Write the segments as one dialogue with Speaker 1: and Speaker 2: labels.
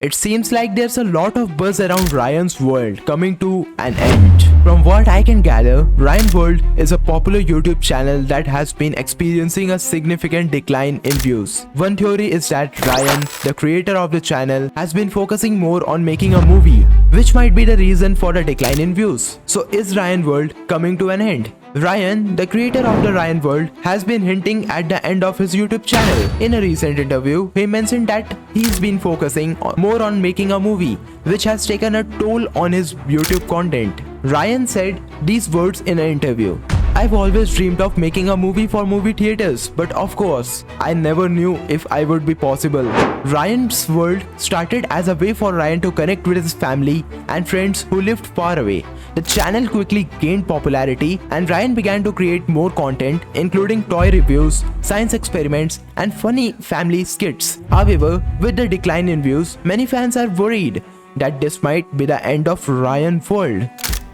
Speaker 1: It seems like there's a lot of buzz around Ryan's World coming to an end. From what I can gather, Ryan World is a popular YouTube channel that has been experiencing a significant decline in views. One theory is that Ryan, the creator of the channel, has been focusing more on making a movie, which might be the reason for the decline in views. So is Ryan World coming to an end? Ryan, the creator of the Ryan World, has been hinting at the end of his YouTube channel. In a recent interview, he mentioned that he's been focusing more on making a movie, which has taken a toll on his YouTube content. Ryan said these words in an interview: "I've always dreamed of making a movie for movie theaters, but of course, I never knew if I would be possible." Ryan's World started as a way for Ryan to connect with his family and friends who lived far away. The channel quickly gained popularity and Ryan began to create more content, including toy reviews, science experiments, and funny family skits. However, with the decline in views, many fans are worried that this might be the end of Ryan World.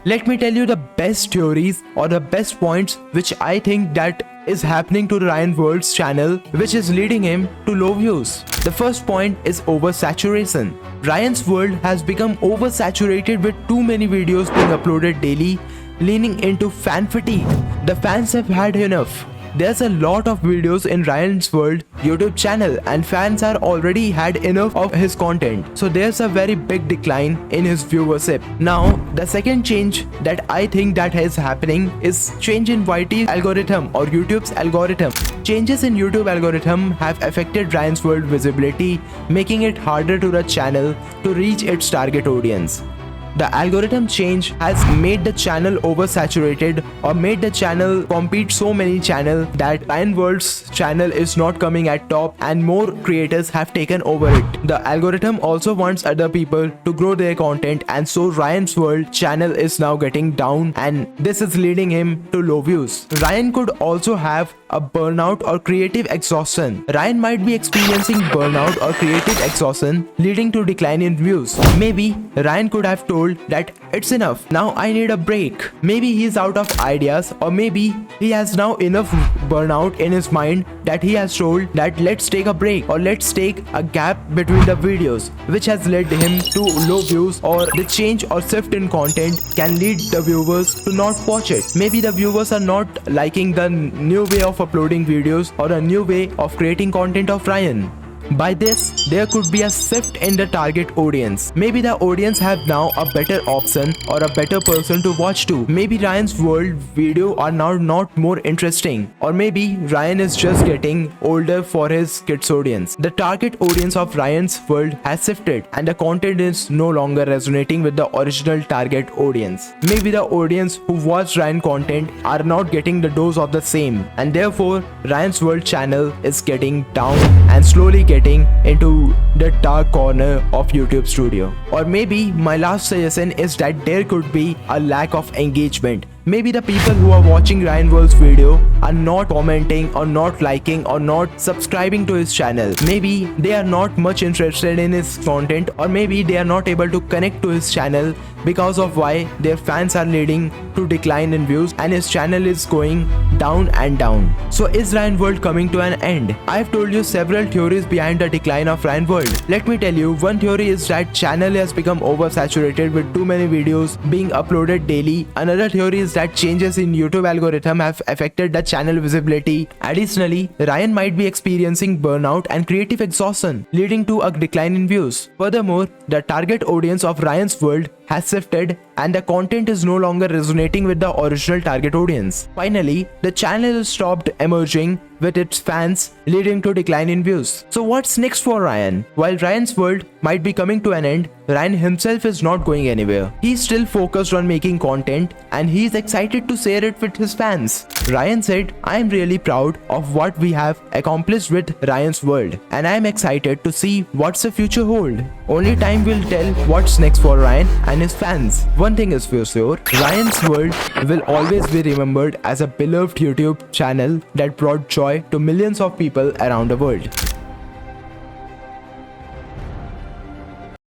Speaker 1: Let me tell you the best theories or the best points which I think that is happening to Ryan World's channel, which is leading him to low views. The first point is oversaturation. Ryan's World has become oversaturated with too many videos being uploaded daily, leaning into fan fatigue. The fans have had enough. There's a lot of videos in Ryan's World YouTube channel and fans are already had enough of his content. So there's a very big decline in his viewership. Now, the second change that I think that is happening is change in YT's algorithm or YouTube's algorithm. Changes in YouTube algorithm have affected Ryan's World visibility, making it harder to the channel to reach its target audience. The algorithm change has made the channel oversaturated or made the channel compete so many channels that Ryan World's channel is not coming at top and more creators have taken over it. The algorithm also wants other people to grow their content and so Ryan's World channel is now getting down and this is leading him to low views. Ryan could also have a burnout or creative exhaustion. Ryan might be experiencing burnout or creative exhaustion leading to decline in views. Maybe Ryan could have told that it's enough, now I need a break. Maybe he's out of ideas or maybe he has now enough burnout in his mind that he has told that let's take a break or let's take a gap between the videos, which has led him to low views, or the change or shift in content can lead the viewers to not watch it. Maybe the viewers are not liking the new way of uploading videos or a new way of creating content of Ryan. By this, there could be a shift in the target audience. Maybe the audience have now a better option or a better person to watch to. Maybe Ryan's World video are now not more interesting, or maybe Ryan is just getting older for his kids audience. The target audience of Ryan's World has shifted and the content is no longer resonating with the original target audience. Maybe the audience who watched Ryan content are not getting the dose of the same and therefore Ryan's World channel is getting down and slowly getting into the dark corner of YouTube Studio. Or maybe my last suggestion is that there could be a lack of engagement. Maybe the people who are watching Ryan World's video are not commenting or not liking or not subscribing to his channel. Maybe they are not much interested in his content, or maybe they are not able to connect to his channel because of why their fans are leading to decline in views and his channel is going down and down. So is Ryan World coming to an end? I've told you several theories behind the decline of Ryan World. Let me tell you, one theory is that channel has become oversaturated with too many videos being uploaded daily. Another theory is that changes in YouTube algorithm have affected the channel visibility. Additionally, Ryan might be experiencing burnout and creative exhaustion, leading to a decline in views. Furthermore, the target audience of Ryan's World has shifted and the content is no longer resonating with the original target audience. Finally, the channel stopped emerging with its fans, leading to decline in views. So what's next for Ryan? While Ryan's World might be coming to an end, Ryan himself is not going anywhere. He's still focused on making content and he's excited to share it with his fans. Ryan said, "I am really proud of what we have accomplished with Ryan's World and I am excited to see what's the future hold. Only time will tell what's next for Ryan and his fans. One thing is for sure, Ryan's World will always be remembered as a beloved YouTube channel that brought joy to millions of people around the world."